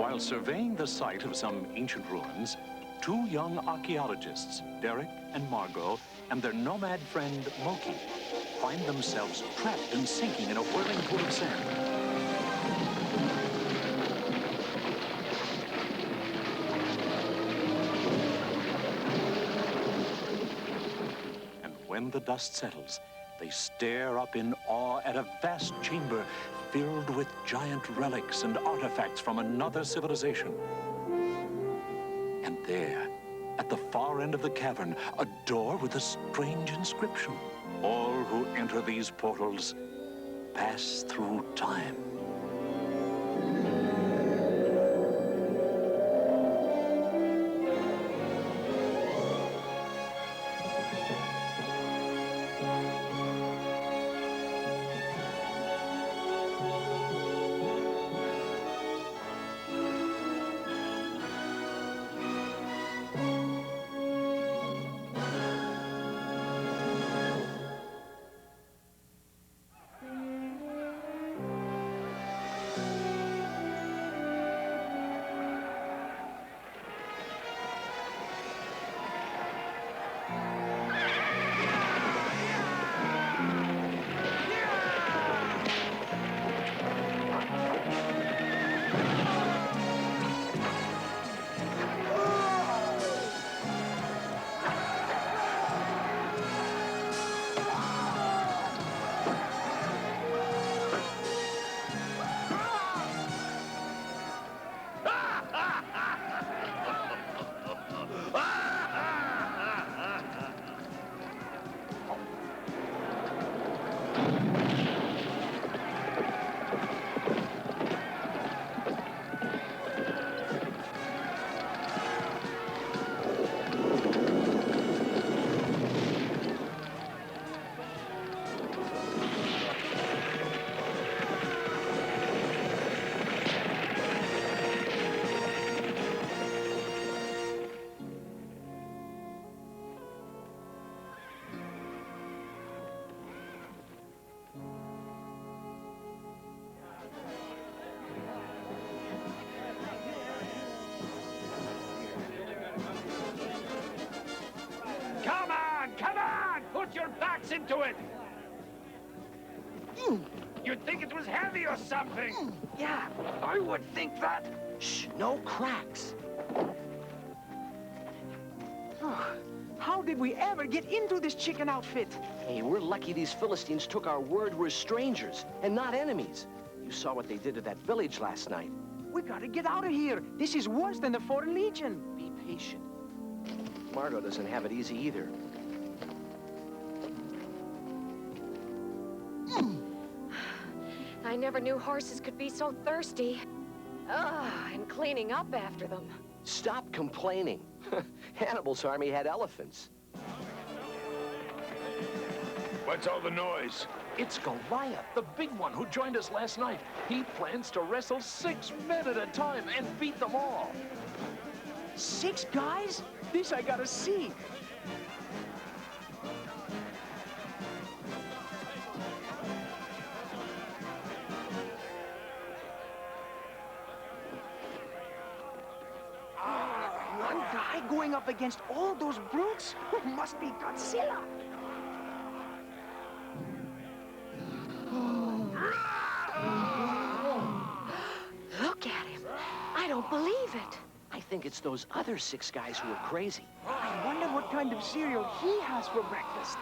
While surveying the site of some ancient ruins, two young archaeologists, Derek and Margot, and their nomad friend, Moki, find themselves trapped and sinking in a whirling pool of sand. When the dust settles, they stare up in awe at a vast chamber filled with giant relics and artifacts from another civilization. And there, at the far end of the cavern, a door with a strange inscription. All who enter these portals pass through time. Put your backs into it! You'd think it was heavy or something! Yeah, I would think that. Shh, no cracks. How did we ever get into this chicken outfit? Hey, we're lucky these Philistines took our word we're strangers and not enemies. You saw what they did to that village last night. We gotta get out of here. This is worse than the Foreign Legion. Be patient. Margot doesn't have it easy either. I never knew horses could be so thirsty. And cleaning up after them. Stop complaining. Hannibal's army had elephants. What's all the noise? It's Goliath, the big one who joined us last night. He plans to wrestle 6 men at a time and beat them all. 6 guys? This I gotta see. One guy going up against all those brutes? Must be Godzilla. Look at him. I don't believe it. I think it's those other 6 guys who are crazy. I wonder what kind of cereal he has for breakfast.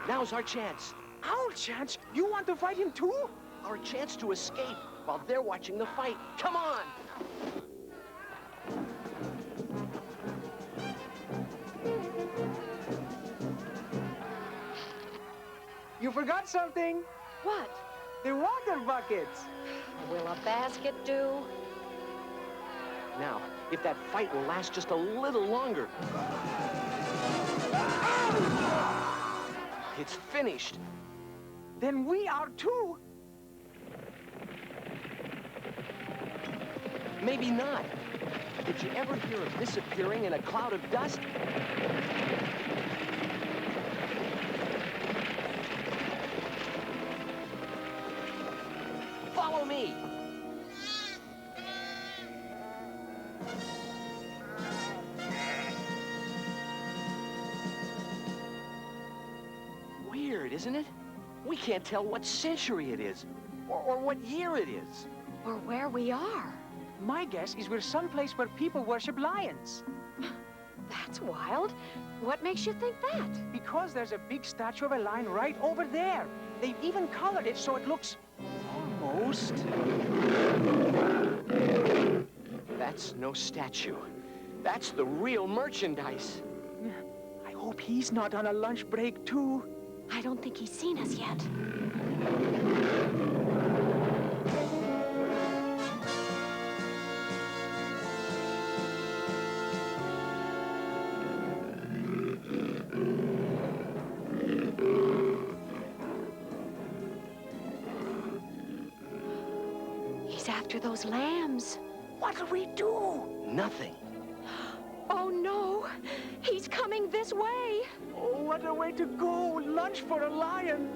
Now's our chance. Our chance? You want to fight him too? Our chance to escape while they're watching the fight. Come on! You forgot something. What? The water buckets. Will a basket do? Now, if that fight will last just a little longer. It's finished. Then we are too. Maybe not. Did you ever hear of disappearing in a cloud of dust? Follow me! Weird, isn't it? We can't tell what century it is, or what year it is. Or where we are. My guess is we're someplace where people worship lions. That's wild. What makes you think that? Because there's a big statue of a lion right over there. They've even colored it so it looks almost... That's no statue. That's the real merchandise. I hope he's not on a lunch break, too. I don't think he's seen us yet. He's after those lambs. What'll we do? Nothing. Oh, no. He's coming this way. Oh, what a way to go. Lunch for a lion.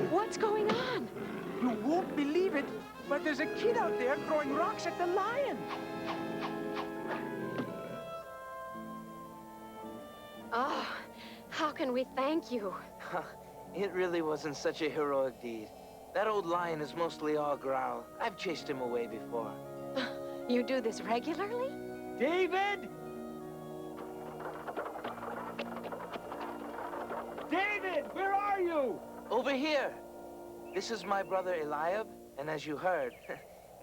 What's going on? You won't believe it, but there's a kid out there throwing rocks at the lion. Oh, how can we thank you? It really wasn't such a heroic deed. That old lion is mostly all growl. I've chased him away before. You do this regularly? David! David, where are you? Over here! This is my brother Eliab, and as you heard,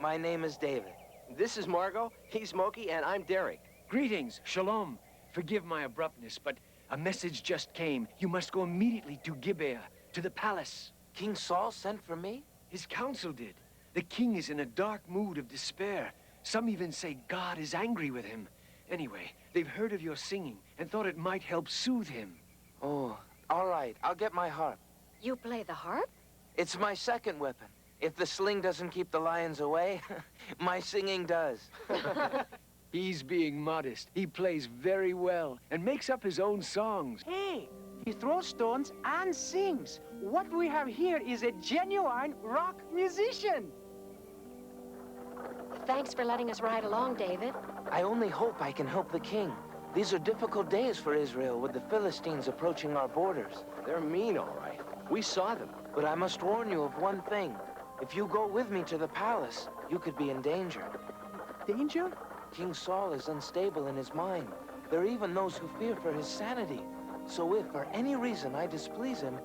my name is David. This is Margot, he's Moki, and I'm Derek. Greetings, Shalom. Forgive my abruptness, but a message just came. You must go immediately to Gibeah, to the palace. King Saul sent for me? His council did. The king is in a dark mood of despair. Some even say God is angry with him. Anyway, they've heard of your singing and thought it might help soothe him. Oh, all right. I'll get my harp. You play the harp? It's my second weapon. If the sling doesn't keep the lions away, my singing does. He's being modest. He plays very well and makes up his own songs. Hey, he throws stones and sings. What we have here is a genuine rock musician. Thanks for letting us ride along, David. I only hope I can help the king. These are difficult days for Israel with the Philistines approaching our borders. They're mean, all right. We saw them. But I must warn you of one thing. If you go with me to the palace, you could be in danger. Danger? King Saul is unstable in his mind. There are even those who fear for his sanity. So if for any reason I displease him,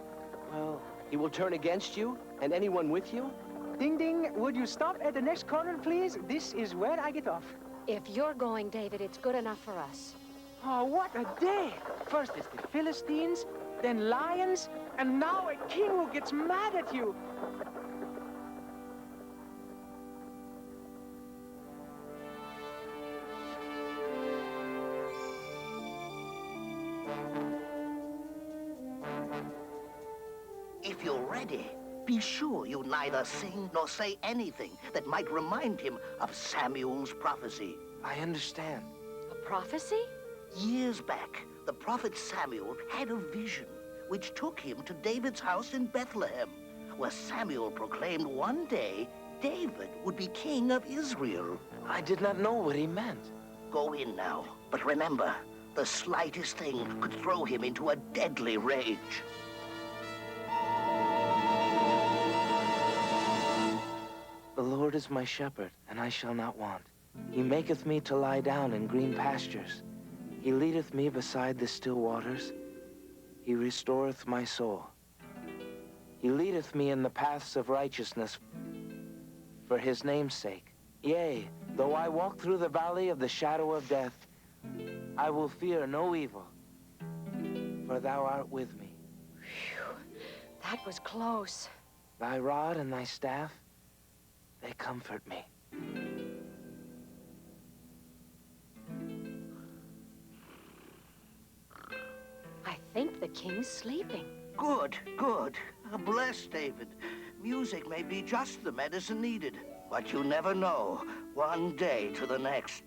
well... He will turn against you and anyone with you? Ding ding, would you stop at the next corner, please? This is where I get off. If you're going, David, it's good enough for us. Oh, what a day! First it's the Philistines, then lions, and now a king who gets mad at you. If you're ready, be sure you neither sing nor say anything that might remind him of Samuel's prophecy. I understand. A prophecy? Years back, the prophet Samuel had a vision which took him to David's house in Bethlehem, where Samuel proclaimed one day David would be king of Israel. I did not know what he meant. Go in now, but remember, the slightest thing could throw him into a deadly rage. The Lord is my shepherd, and I shall not want. He maketh me to lie down in green pastures. He leadeth me beside the still waters. He restoreth my soul. He leadeth me in the paths of righteousness for his name's sake. Yea, though I walk through the valley of the shadow of death, I will fear no evil, for thou art with me. Phew, that was close. Thy rod and thy staff, they comfort me. think the king's sleeping. Good, good. Bless David. Music may be just the medicine needed, but you never know, one day to the next.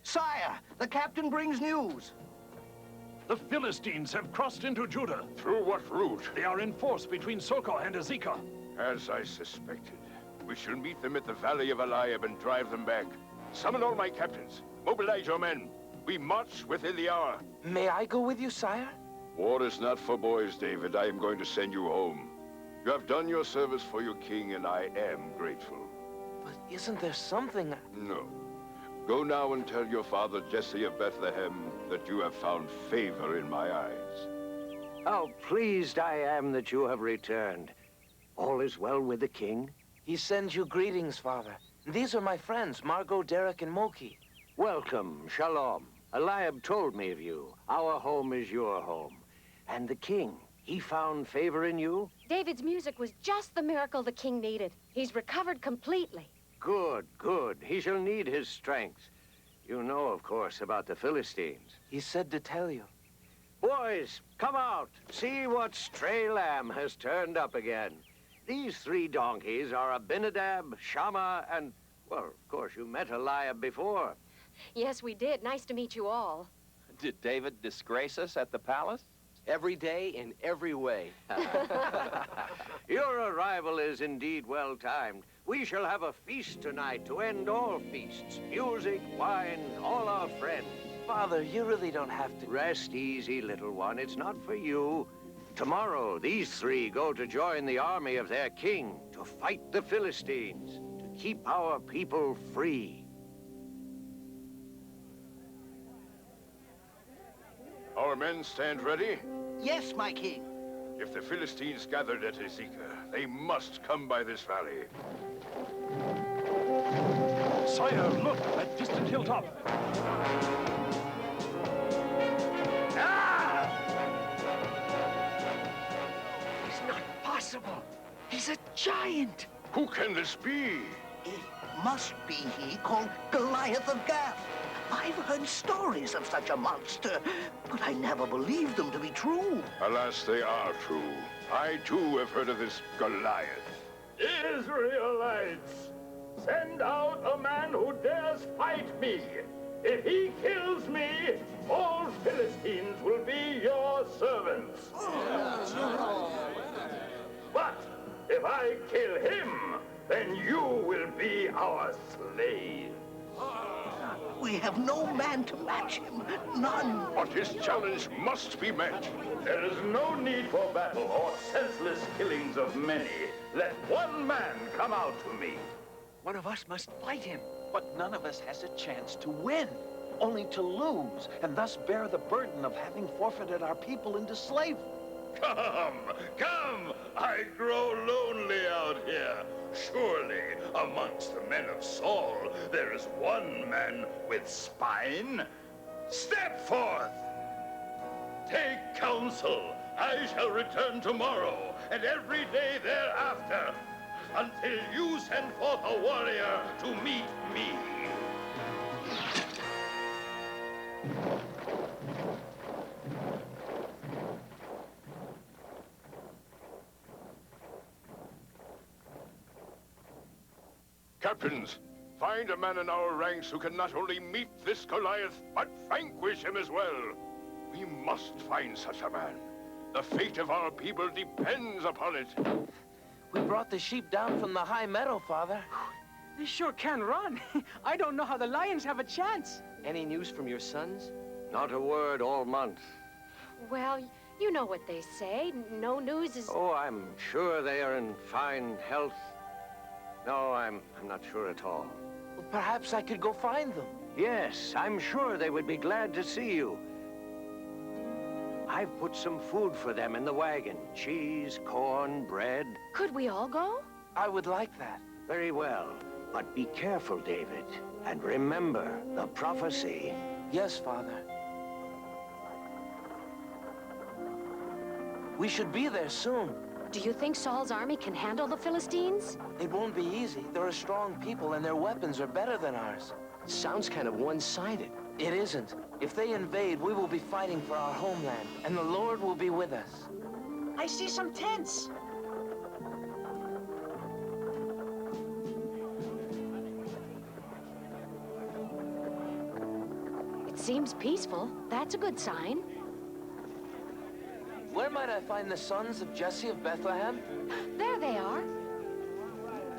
Sire, the captain brings news. The Philistines have crossed into Judah. Through what route? They are in force between Socoh and Azekah. As I suspected. We shall meet them at the Valley of Eliab and drive them back. Summon all my captains. Mobilize your men. We march within the hour. May I go with you, sire? War is not for boys, David. I am going to send you home. You have done your service for your king, and I am grateful. But isn't there something... No. Go now and tell your father, Jesse of Bethlehem, that you have found favor in my eyes. How pleased I am that you have returned. All is well with the king? He sends you greetings, father. These are my friends, Margot, Derek, and Moki. Welcome, Shalom. Eliab told me of you. Our home is your home. And the king, he found favor in you? David's music was just the miracle the king needed. He's recovered completely. Good, good. He shall need his strength. You know, of course, about the Philistines. He said to tell you. Boys, come out. See what stray lamb has turned up again. These 3 donkeys are Abinadab, Shammah, and, well, of course, you met Eliab before. Yes, we did. Nice to meet you all. Did David disgrace us at the palace? Every day, in every way. Your arrival is indeed well-timed. We shall have a feast tonight to end all feasts. Music, wine, all our friends. Father, you really don't have to... Rest easy, little one. It's not for you. Tomorrow, these 3 go to join the army of their king to fight the Philistines, to keep our people free. Our men stand ready? Yes, my king. If the Philistines gathered at Azekah, they must come by this valley. Sire, look, that distant hilltop. It's not possible. He's a giant. Who can this be? It must be he called Goliath of Gath. I've heard stories of such a monster, but I never believed them to be true. Alas, they are true. I, too, have heard of this Goliath. Israelites, send out a man who dares fight me. If he kills me, all Philistines will be your servants. But if I kill him, then you will be our slave. We have no man to match him. None. But his challenge must be met. There is no need for battle or senseless killings of many. Let one man come out to me. One of us must fight him. But none of us has a chance to win, only to lose, and thus bear the burden of having forfeited our people into slavery. Come! I grow lonely out here. Surely, amongst the men of Saul, there is one man with spine. Step forth! Take counsel. I shall return tomorrow, and every day thereafter, until you send forth a warrior to meet me. Captains, find a man in our ranks who can not only meet this Goliath, but vanquish him as well. We must find such a man. The fate of our people depends upon it. We brought the sheep down from the high meadow, Father. They sure can run. I don't know how the lions have a chance. Any news from your sons? Not a word all month. Well, you know what they say. No news is... Oh, I'm sure they are in fine health. No, I'm not sure at all. Well, perhaps I could go find them. Yes, I'm sure they would be glad to see you. I've put some food for them in the wagon. Cheese, corn, bread. Could we all go? I would like that. Very well. But be careful, David. And remember the prophecy. Yes, Father. We should be there soon. Do you think Saul's army can handle the Philistines? It won't be easy. They're a strong people, and their weapons are better than ours. Sounds kind of one-sided. It isn't. If they invade, we will be fighting for our homeland, and the Lord will be with us. I see some tents. It seems peaceful. That's a good sign. Where might I find the sons of Jesse of Bethlehem? There they are.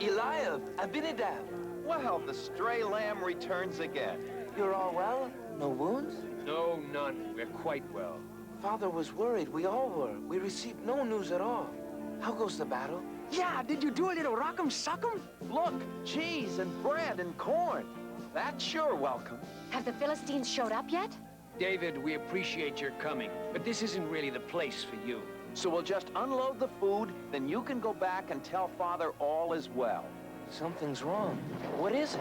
Eliab, Abinadab. Well, the stray lamb returns again. You're all well? No wounds? No, none. We're quite well. Father was worried. We all were. We received no news at all. How goes the battle? Yeah, did you do a little rock'em sock'em? Look, cheese and bread and corn. That's sure welcome. Have the Philistines showed up yet? David, we appreciate your coming, but this isn't really the place for you. So we'll just unload the food, then you can go back and tell Father all is well. Something's wrong. What is it?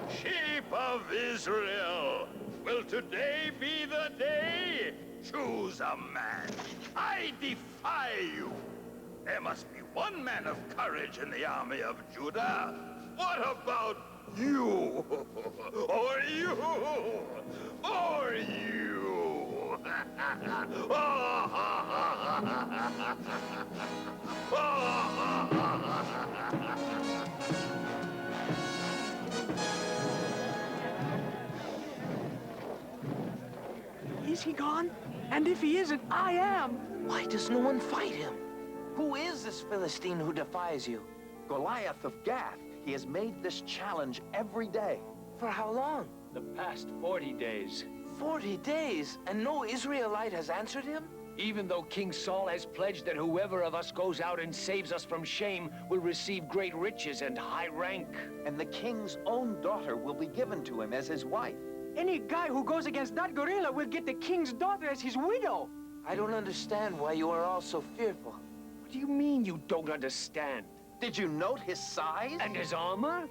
Sheep of Israel, will today be the day? Choose a man. I defy you. There must be one man of courage in the army of Judah. What about you? Or you? Or you? Is he gone? And if he isn't, I am. Why does no one fight him? Who is this Philistine who defies you? Goliath of Gath. He has made this challenge every day. For how long? The past 40 days. 40 days, and no Israelite has answered him? Even though King Saul has pledged that whoever of us goes out and saves us from shame will receive great riches and high rank. And the king's own daughter will be given to him as his wife. Any guy who goes against that gorilla will get the king's daughter as his widow. I don't understand why you are all so fearful. What do you mean you don't understand? Did you note his size? And his armor?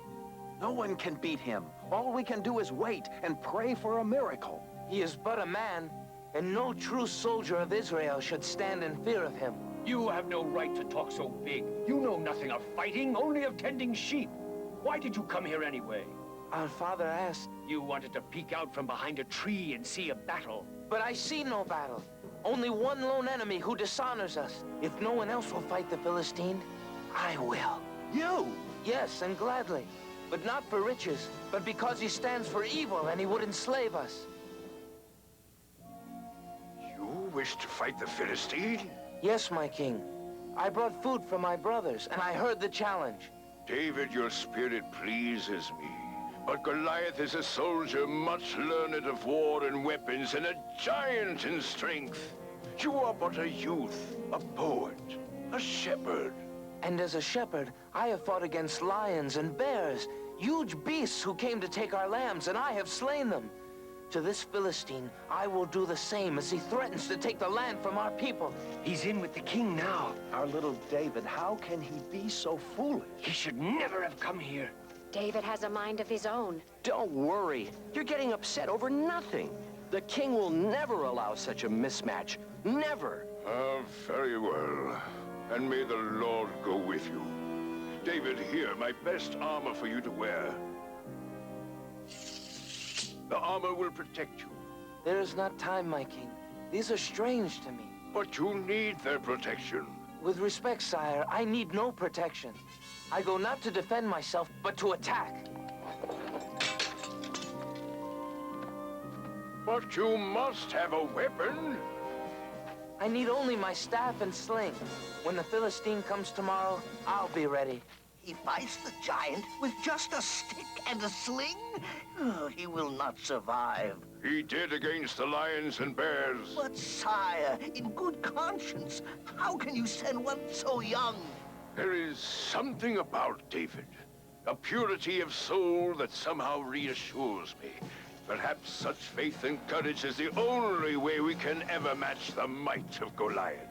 No one can beat him. All we can do is wait and pray for a miracle. He is but a man, and no true soldier of Israel should stand in fear of him. You have no right to talk so big. You know nothing of fighting, only of tending sheep. Why did you come here anyway? Our father asked. You wanted to peek out from behind a tree and see a battle. But I see no battle. Only one lone enemy who dishonors us. If no one else will fight the Philistine, I will. You? Yes, and gladly. But not for riches, but because he stands for evil and he would enslave us. You wish to fight the Philistine? Yes, my king. I brought food for my brothers, and I heard the challenge. David, your spirit pleases me. But Goliath is a soldier much learned of war and weapons, and a giant in strength. You are but a youth, a poet, a shepherd. And as a shepherd, I have fought against lions and bears, huge beasts who came to take our lambs, and I have slain them. To this Philistine, I will do the same as he threatens to take the land from our people. He's in with the king now. Our little David, how can he be so foolish? He should never have come here. David has a mind of his own. Don't worry. You're getting upset over nothing. The king will never allow such a mismatch. Never. Very well. And may the Lord go with you. David, here, my best armor for you to wear. The armor will protect you. There is not time, my king. These are strange to me. But you need their protection. With respect, sire, I need no protection. I go not to defend myself, but to attack. But you must have a weapon. I need only my staff and sling. When the Philistine comes tomorrow, I'll be ready. He fights the giant with just a stick and a sling? Oh, he will not survive. He did against the lions and bears. But sire, in good conscience, how can you send one so young? There is something about David, a purity of soul that somehow reassures me. Perhaps such faith and courage is the only way we can ever match the might of Goliath.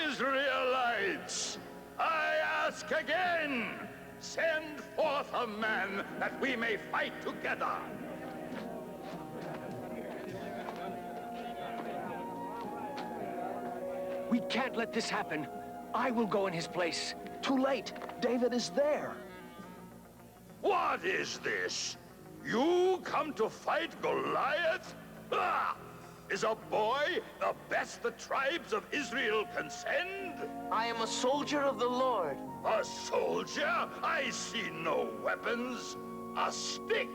Israelites, I ask again, send forth a man that we may fight together. We can't let this happen. I will go in his place. Too late. David is there. What is this? You come to fight Goliath? Ah! Is a boy the best the tribes of Israel can send? I am a soldier of the Lord. A soldier? I see no weapons. A stick?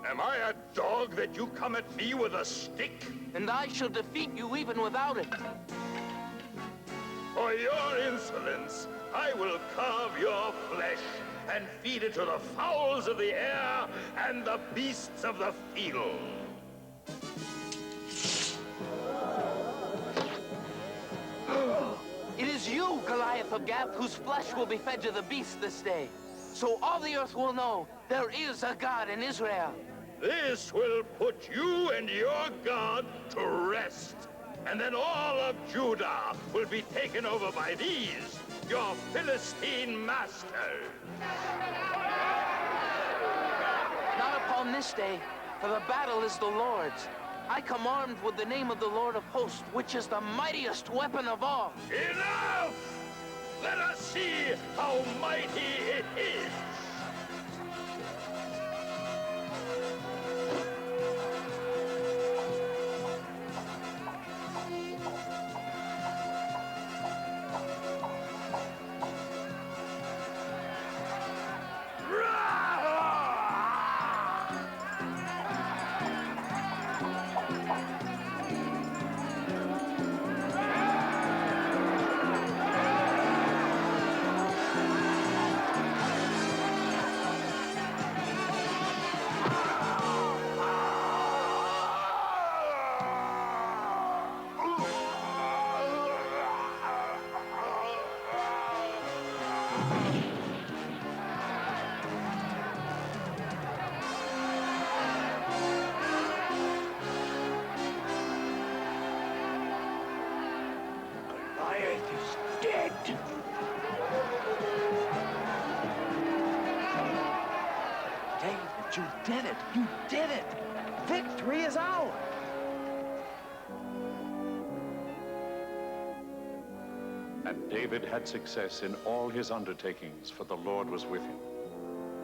Am I a dog that you come at me with a stick? And I shall defeat you even without it. For your insolence, I will carve your flesh and feed it to the fowls of the air and the beasts of the field. It is you, Goliath of Gath, whose flesh will be fed to the beasts this day. So all the earth will know there is a God in Israel. This will put you and your God to rest. And then all of Judah will be taken over by these, your Philistine masters. Not upon this day, for the battle is the Lord's. I come armed with the name of the Lord of hosts, which is the mightiest weapon of all. Enough! Let us see how mighty it is. You did it! You did it! Victory is ours! And David had success in all his undertakings, for the Lord was with him.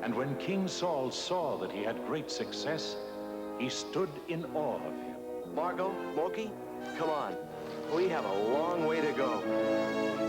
And when King Saul saw that he had great success, he stood in awe of him. Margot, Moki, come on. We have a long way to go.